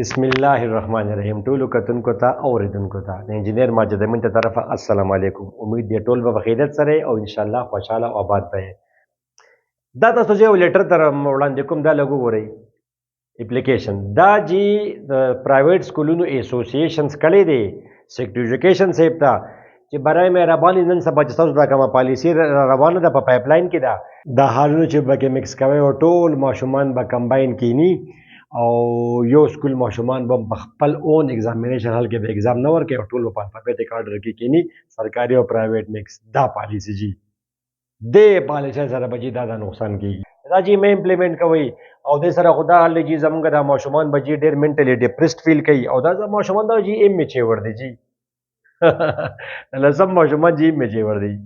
بسم الله الرحمن الرحیم ټولو کتونکو ته اوریدونکو ته د انجینر ماجد امین ته طرفه السلام علیکم. امید دی ټول به بخیریت سره او ان شاء الله خوشاله او آباد به دا تاسو یو لیټر تر وړاندې کوم دا لګو غوري اپلیکیشن دا جی د پرایویټ سکولونو ایسوسییشنز کړي دي سیکټر ایجوکیشن سیب ته چې برای مهرباني نن سبا چې تاسو دا کومه پالیسی روانه ده په پایپلاین کې دا حالونه چې به کې مکس کوي او ټول ماشومان به کمباین کینی او یو سکول ماشومان به په خپل اون ایگزامینیشن حل کې به ایگزام نه ورکوي او ټول په الفابیټیک آرډر کې کینی سرکاري او پرایویټ مکس دا پالیسی جی د پالیسی سره به جی دا نقصان کیږي دا جی مې امپلیمنٹ کوي او د سره خدا حل جی زمونږ د ماشومان به جی ډېر منټلی ډیپریسډ فیل کوي او دا ماشومان دا جی ایم چې ور دي جی لسم ماشومان جی ایم چې ور دي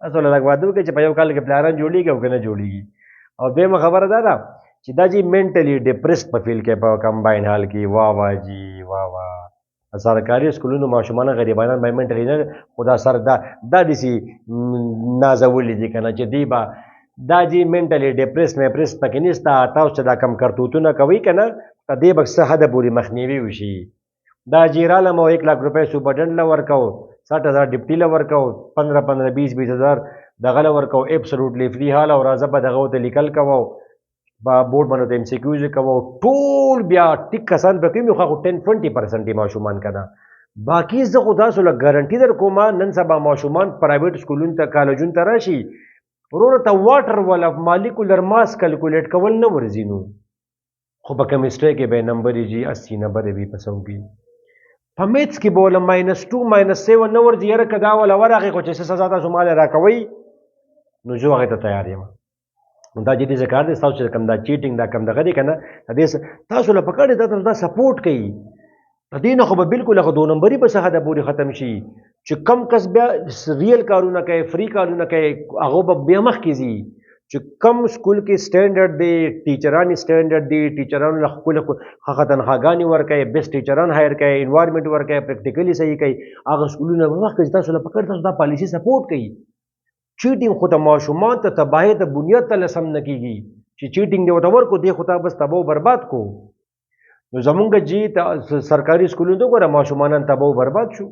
اصل لږ وادو کې چې په یو کال کې پلانان جوړیږي او کنه جوړیږي او دغه خبره ده چې دا جی منټلی ډیپریسډ په فیل کې په کمباین حال کې واه واه جی واه واه سرکاري سکولونو ماشومان غریبانان به منټلی نه خدا سر دا دسی نازولې دي کنه چې دی با دا جی منټلی ډیپریس پکې نشته تاسو چې دا کم کرتوتونه کوي کنه ته دې بکس حد پوری مخنیوي وشي دا جیراله مو 1 लाख रुपए سوبډن ل ورکاو 60000 ډیپټی ل ورکاو 15 20 دغه ل ورکاو ابسولوټلی فری حال او راځه به دغه ته لیکل کوو با بورډ باندې ایم سی کیوز کوو ټول بیا ټیک کسان پکې مو خو 10-20% ماشومان کنا باقی زه خدا سره ګارانټي در کوم نن سبا ماشومان پرایویټ سکولونو ته کالجونو ته راشي ورور ته واټر ولا مالیکولر ماس کیلکولیټ کول نه ورزینو خو په کیمستري کې به نمبر جی 80 نمبر وی پسو کی په میتس کې بوله -2 -7 نه ورځي یره کدا ولا ورغه خو چې سزا تاسو مال راکوي نو جو هغه ته تیار یم دا جدي ذکر دي تاسو چې کم دا چیټینګ دا کم دغه دي کنه تاسو له پکړه دا سپورټ کوي دین خو به بالکل خو 2 نمبري په صحه د پوری ختم شي چې کم کس بیا ریل کارونه کوي فری کارونه کوي هغه به بیا مخ کیږي چې کم سکول کې سټانډرډ دی ټیچران سټانډرډ دی ټیچران له خپل هغه تنخواګانی ورکوي بیسټ ټیچران هایر کوي انوایرنمنت ورکوي پریکټیکلی صحیح کوي هغه سکولونه وخت کې تاسو له پکړ تاسو دا پالیسی سپورټ کوي چیټینګ خو ته ماشومان ته تباہی د بنیاد ته لسم نه کیږي چې چیټینګ دی وته ورکو دی خو ته بس تباہ برباد کو نو زمونږ جی سرکاري سکولونو ته ګوره ماشومان تباہ برباد شو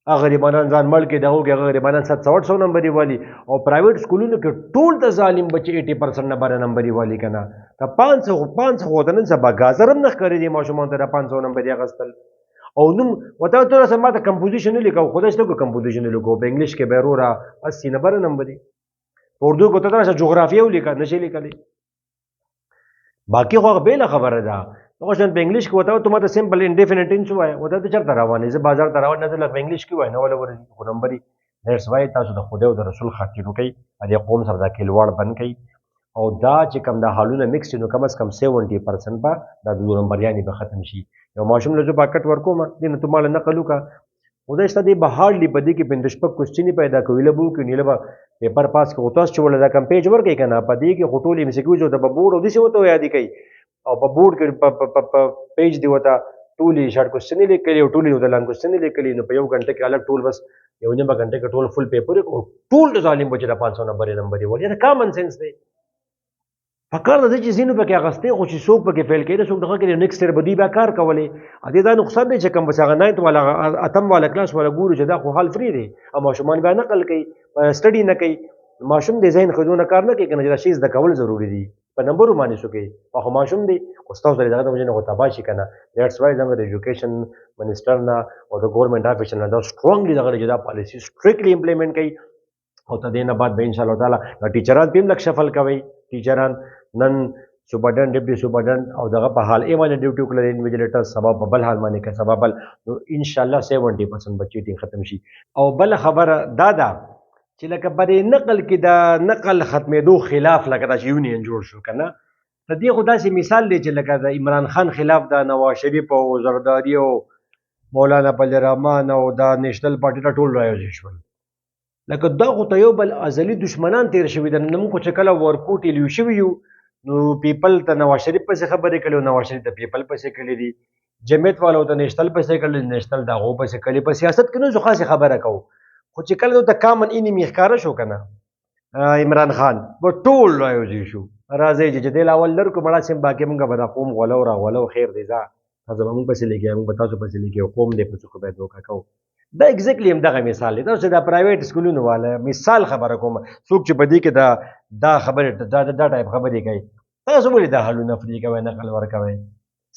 هغه غریبانان ځان مړ کې دغه هغه غریبانان 700 نمبري والی او پرایویټ سکولونو کې ټول د ظالم بچي 80% نمبري والی کنه ته 500 غوډنن سبا غازرم نه کړی دي ماشومان ته 500 نمبري غستل او نو وته ته سم ماته کمپوزیشن لیکو خدای ته کمپوزیشن لیکو په انګلیش کې بیرورا 80 نمبري اردو کو ته جغرافیه ولیکل نشي لیکلی باقي خو به خبره ده اوشن په انګلیش کې وته ته ماته سمپل انډیفینټ ټینس وای وته ته چرته روانې زه بازار ته روان نه زه په انګلیش کې وای نه ولا ورې خو نمبري دیټس وای تاسو د خدای او د رسول خاطر کوي ا دې قوم سره دا کلوړ بن کوي او دا چې کم د حالونه مکس نو کم از کم 70% با د 2 نمبریانی به ختم شي یو ماشوم له جو پاکټ ورکوم دین ته مال نقل وکا خدای ستاسو به هارډلی پدې کې پندشپک کوېسچن پیدا کوي له بو کې نیله پیپر پاس کو تاسو چې ول دا کم پیج ورکې کنه پدې کې هټول ایم سی کیو جو د بورډ او دې څه وته یادې کوي او په بورډ کې په پیج دی وته ټولې شارټ کوېسچن لیکلي او ټولې د لانګ کوېسچن لیکلي نو په یو غنټه کې الګ ټول بس یو نیمه غنټه کې ټول فل پیپر او ټول د ظالم بچی د 500 نمبر ولې دا کامن سنس دی فکر د چې زینو پکې اغسته خو چې څوک پکې فیل کړي څوک دغه کې نیکسټ ایئر بدی به کار کولې ا دې دا نقصان دی چې کم بسغه نه والا اتم والا کلاس والا ګورو چې دا خو حل فری دی او ماشومان به نقل کوي سټډي نه کوي ماشوم د ذهن خودونه کار نه کوي کنه دا شی د کول ضروری دی په نمبر باندې شو کې خو ماشوم دی او تاسو سره دغه موږ نه غو تباشي کنه دیټس وای زموږ د ایجوکیشن منسٹر نه او د ګورنمنت افیشل نه دا سټرونګلی دغه دا پالیسی سټریکټلی امپلیمنٹ کوي او ته دینه بعد به ان شاء الله تعالی د ټیچران پم لک شفل کوي ټیچران نن سوبډن ډیپټي سوبډن او دغه په حال ایمانه ډیوټي کول انویجلیټر سبب بل حال باندې کې سبب نو ان شاء الله 70% بچی ټینګ ختم شي او بل خبره دادا چې لکه بری نقل کې دا نقل ختمېدو خلاف لکه دا یونین جوړ شو کنه د دې خدا سي مثال دی چې لکه د عمران خان خلاف د نواز شریف او زرداری او مولانا بل رحمان او دا نېشنل پارټي ټول راځي شول لکه دا خو ته یو بل ازلی دشمنان تیر شوی د نن کو چې کله ورکوټ لیو شوی یو نو پیپل ته نواز شریف پسې خبرې کړي نواز شریف ته پیپل پسې کړي دي جمعیت والو ته نېشنل پسې کړي نېشنل دا غو پسې کړي په سیاست کې نو ځخه خبره کو خو چې کله ته کامن انمي ښکارا شو کنه عمران خان و ټول راځي شو راځي چې د اول لر کو مړه سیم باقي موږ به قوم غولو را غولو خیر دی ځه تاسو به موږ پسې لګیا موږ به تاسو پسې لګیا قوم دې په څه خو باید دوکه کوو دا ایگزیکټلی همدغه مثال دی تاسو دا پرایویټ سکولونو والا مثال خبره کوم څوک چې په دې کې دا خبرې دا ټایپ خبرې کوي تاسو ولې دا حلونه فری کوئ نقل ورکوئ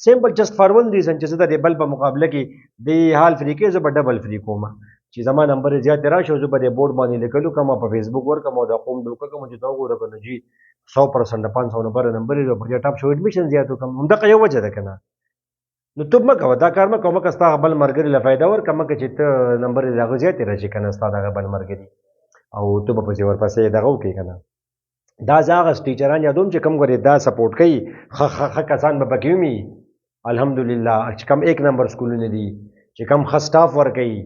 سیمپل جست فار ون ریزن چې زه د دې بل په مقابله کې د حال فری کې زه به ډبل فری کوم چې زما نمبر زیات راشي او زه به د بورډ باندې لیکلو کوم په فیسبوک ورکوم او د قوم دوکه کوم چې تا وګوره کنه جی 100% 500 نمبر دی په ټاپ شو اډمیشن زیاتو کوم همدغه یو وجه ده کنه نو ته مه کوه دا کار مه کوه مکه ستا بل ملګري له فایده ورکړه مکه چې ته نمبر یې د هغه زیاتې راشي که نه ستا دغه بل ملګري او ته به پسې ورپسې دغه وکړې که نه دا زه هغه ټیچران یادوم چې کوم ګورې دا سپورټ کوي ښه کسان به پکې ومي الحمدلله چې کم 1 نمبر سکولونه دي چې کم ښه سټاف ورکوي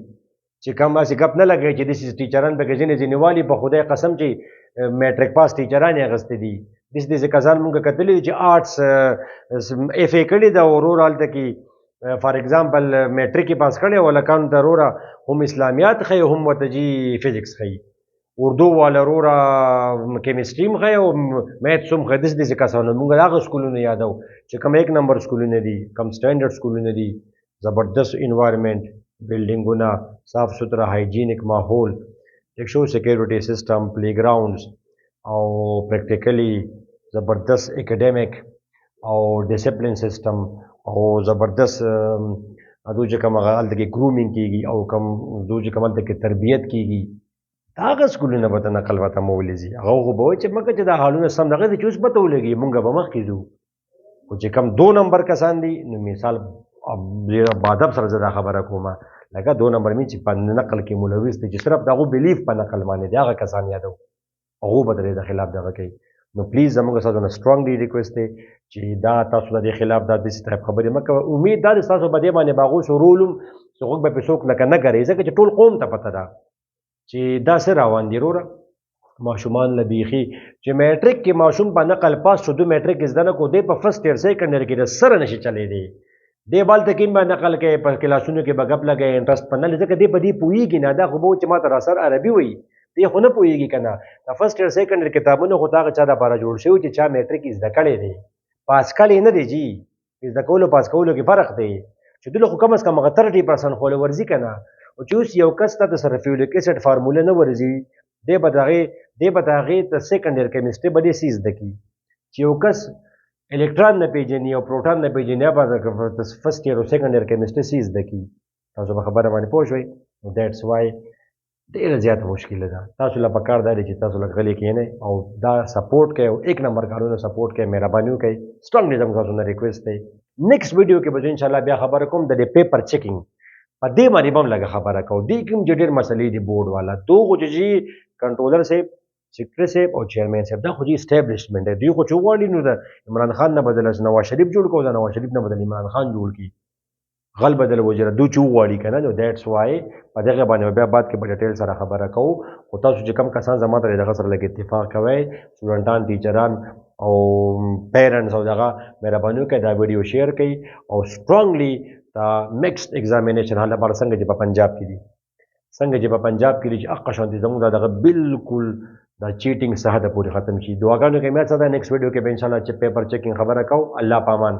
چې کم هسې ګپ نه لګوي چې داسې ټیچران پکې ځینې والي په خدای قسم چې میټرک پاس ټیچران یې اخیستې دي داسې کسان مونږ کتلي دي چې آرټس اف اے کړي ده ورور هلته کې فار ایگزامپل میټرک یې پاس کړی ولکان ته وروره هم اسلامیات ښیي هم ورته جي فزکس ښیي اردو والا وروره کیمسټري هم ښیي او میتھس هم ښیي داسې کسانو مونږ هغه سکولونه یادو چې کوم 1 نمبر سکولونه دي کم سټینډرډ سکولونه دي زبردست انوایرمنټ بلډینګونه صاف سوتره هایجینیک ماحول یک شو سیکیورټي سیستم پلی ګراوندز او پریکټیکلی زبردست اکیډمیک او ډیسپلین سیستم او زبردست دو چې کوم هغه هلته کې ګرومینګ کېږي او کوم دو چې کوم هلته کې تربیت کېږي دا هغه سکولونه به ته نقل ورته مولیږي هغه خو به وایي چې مکه چې دا حالونه سم دغه دي چې اوس به ته ولګي مونږ به مخکې ځو خو چې کم 2 نمبر کسان دي نو مثال بادب سره زه دا خبره کوم لکه 2 نمبر مې چې په نقل کې ملوث دي چې صرف دغه بلیف په نقل باندې دی هغه کسان یادو هغه به د خلاف دغه کوي نو پلیز زموږ سره نه سټرونګلی ریکوست دی چې دا تاسو د خلاف د دې ټایپ خبرې مکه امید دا تاسو به دې باندې باغو شورولم چې هغه به څوک لکه نه کوي ځکه چې ټول قوم ته پته ده چې دا سره روان دي وروره ماشومان له بیخي چې میټرک کې ماشوم په نقل پاس شو دو میټرک زده نه کو دی په فرست ایئر سیکنډ کې د سره نشي چلی دی دی بال ته کیم به نقل کوي په کلاسونو کې به ګپ لګوي انټرست په نه ځکه دی په دې پوهېږي نه دا خو به چې ما ته را سر عربي وایي دی خو نه پوهېږي که نه د فرست ایئر سیکنډ کتابونه خو د هغه چا دپاره جوړ شوي چې چا میټرک زده کړی دی پاس کړی نه دی جي زده کولو پاس کولو کې فرق دی چې دوی خو کم از کم هغه 30% خو ورځي که نه او چې اوس یو کس ته د سلفیولیک اسید فارموله نه ورځي دی به د هغې د سیکنډ ایئر کیمسټري به دې څه زده کړي چې یو کس الکترون نه پیژني او پروټون نه پیژني یا به د فرست ایئر او سیکنډ ایئر کیمسټري څه زده کړي تاسو په خبره باندې پوه شوئ نو دیټس وای ډېره زیاته مشکله ده تاسو له پکار دا دی چې تاسو لږ غلي کښېنئ او دا سپورټ کوئ او 1 نمبر کارونه سپورټ کوئ مهرباني وکئ سټرونګلی زموږ تاسو نه ریکویسټ دی نیکسټ ویډیو کې به زه انشاءالله بیا خبره کوم د دې پیپر چیکینګ په دې باندې به هم لږه خبره کوو دې کې هم چې ډېر مسلې دي بورډ والا تو خو چې جي کنټرولر صاحب سیکرټري صاحب او چیرمین صاحب دا خو جي اسټیبلشمنټ دی دوی خو چې وغواړي نو د عمران خان نه بدله نواز شریف جوړ کړو د نواز شریف نه بدله عمران خان جوړ کړي غل بدل وزیر دوی چې وغواړي که نه نو دیټس وای په دغه باندې بیا بعد کې په ډیټیل سره خبره کوو خو تاسو چې کم کسان زما ته دغه سره لږ اتفاق کوئ سټوډنټان ټیچران او پیرنټس او دغه مهرباني وکړئ دا ویډیو شیر کړئ او سټرونګلی دا میکسډ ایگزامینیشن حاله لپاره څنګه چې په پنجاب کې دي څنګه چې په پنجاب کې دي چې هغه شانتي زموږ دغه بالکل دا چیټینګ څخه د پورې ختم شي دعاګانو کې مې څه ده نیکسټ ویډیو کې به انشاءالله چې پیپر چیکینګ خبره کوو الله پامان